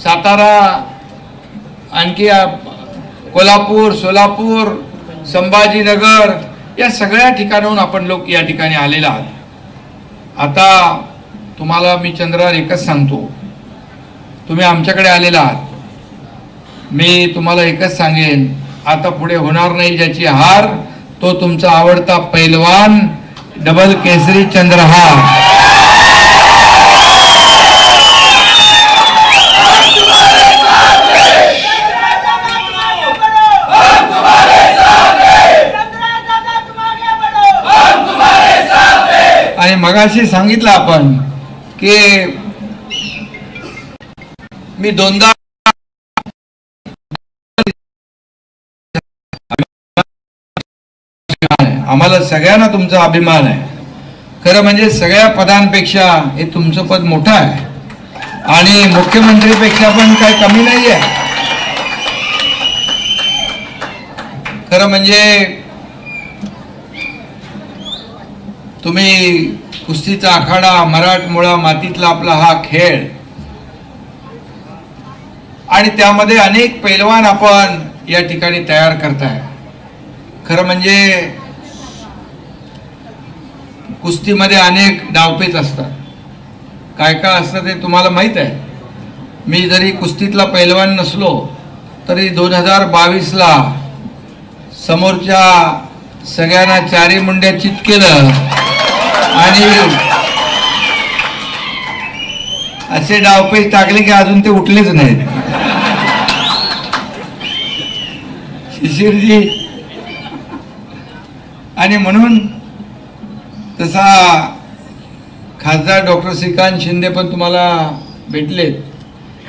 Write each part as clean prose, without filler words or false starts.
सातारा, आणखी कोल्हापूर, सोलापूर, संभाजीनगर या सगळ्या ठिकाणाहून आपण लोक या ठिकाणी आलेले आहात। आता तुम्हाला मी चंद्रहार एकच सांगतो, तुम्ही आमच्याकडे आलेला आहात, मी तुम्हाला एकच सांगेन, आता पुढे होणार नाही ज्याची हार, तो तुमचा आवडता पैलवान डबल केसरी चंद्रहार। आणि मगाशी सांगितलं आपण की मी दोनदा आम्हाला सगळ्यांना तुमचा अभिमान आहे। खरं म्हणजे सगळ्या पदांपेक्षा हे तुमचं पद मोठं आहे आणि मुख्यमंत्रीपेक्षा पण काही कमी नाही आहे। खरं म्हणजे तुम्ही कुस्तीचा आखाडा, मराठमोळा मातीतला आपला हा खेळ आणि त्यामध्ये अनेक पैलवान आपण या ठिकाणी तयार करताय। खरं म्हणजे कुस्तीमध्ये अनेक डावपेच असतात, काय काय असतं ते तुम्हाला माहित आहे। मी जरी कुस्तीतला पैलवान नसलो तरी 2022ला समोरच्या सगळ्यांना चारी मुंड्या चित केलं आणि असे डावपेच टाकले की अजून ते उठलेच नाहीत। शिशिरजी, आणि म्हणून तसा खासदार डॉक्टर श्रीकांत शिंदे पण तुम्हाला भेटलेत।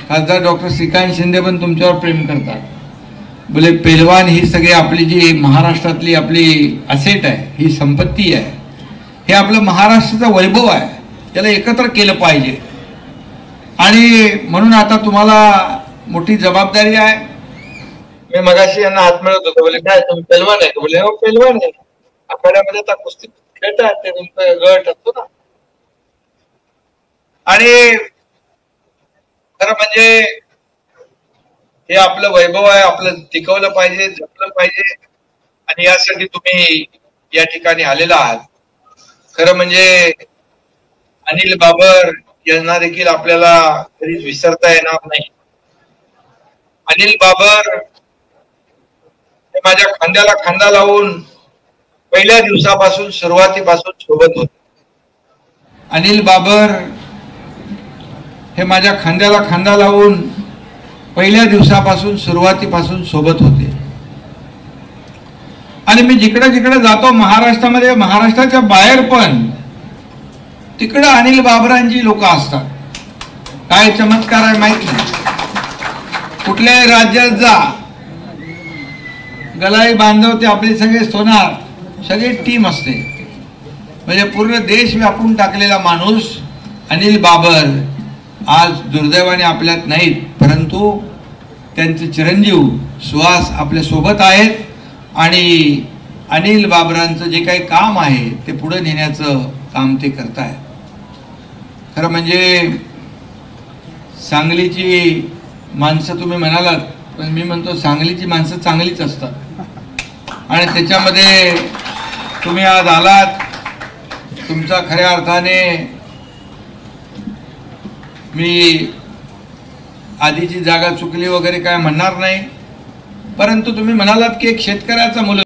खासदार डॉक्टर श्रीकांत शिंदे पण तुमच्यावर प्रेम करतात, बोले पैलवान ही सगळी आपली जी महाराष्ट्रातली आपली असेट आहे, ही संपत्ती आहे, हे आपलं महाराष्ट्राचं वैभव आहे, त्याला एकत्र केलं पाहिजे। आणि म्हणून आता तुम्हाला मोठी जबाबदारी आहे। मी मगाशी यांना हात मिळवत होतो, बोले काय तुम्ही पैलवान आहे? बोले हो पैलवान आहे, आखाड्यामध्ये आता कुस्ती खेळतात, ते तुमचं गट असतो ना। आणि खरं म्हणजे हे आपलं वैभव आहे, आपलं टिकवलं पाहिजे, जपलं पाहिजे, आणि यासाठी तुम्ही या ठिकाणी आलेला आहात। खरं म्हणजे अनिल बाबर यांना देखील आपल्याला कधीच विसरता येणार नाही। अनिल बाबर हे माझ्या खांद्याला खांदा लावून पहिल्या दिवसापासून, सुरुवातीपासून सोबत होते। अनिल बाबर हे माझ्या खांद्याला खांदा लावून पहिल्या दिवसापासून, सुरुवातीपासून सोबत होते। आणि मी जिकडे जिकडे जातो महाराष्ट्रामध्ये, महाराष्ट्राच्या बाहेर पण, तिकडे अनिल बाबरांची लोक असतात। काय चमत्कार आहे माहित नाही, कुठल्याही राज्यात जा, गलाई बांधव ते आपले सगळे सोनार, सगळी टीम असते। म्हणजे पूर्ण देश व्यापून टाकलेला माणूस अनिल बाबर आज दुर्दैवाने आपल्यात नाहीत, परंतु त्यांचे चिरंजीव सुहास आपल्या सोबत आहेत आणि अनिल बाबरांचं जे काही काम आहे ते पुढे नेण्याचं काम ते करतायत। खरं म्हणजे सांगलीची माणसं तुम्ही म्हणालात, पण मी म्हणतो सांगलीची माणसं चांगलीच असतात। आणि त्याच्यामध्ये तुम्ही आज आलात, तुमचा खऱ्या अर्थाने मी आधीची जागा चुकली वगैरे काय म्हणणार नाही, परंतु तुम्ही म्हणालात की एक शेतकऱ्याचा मुलगा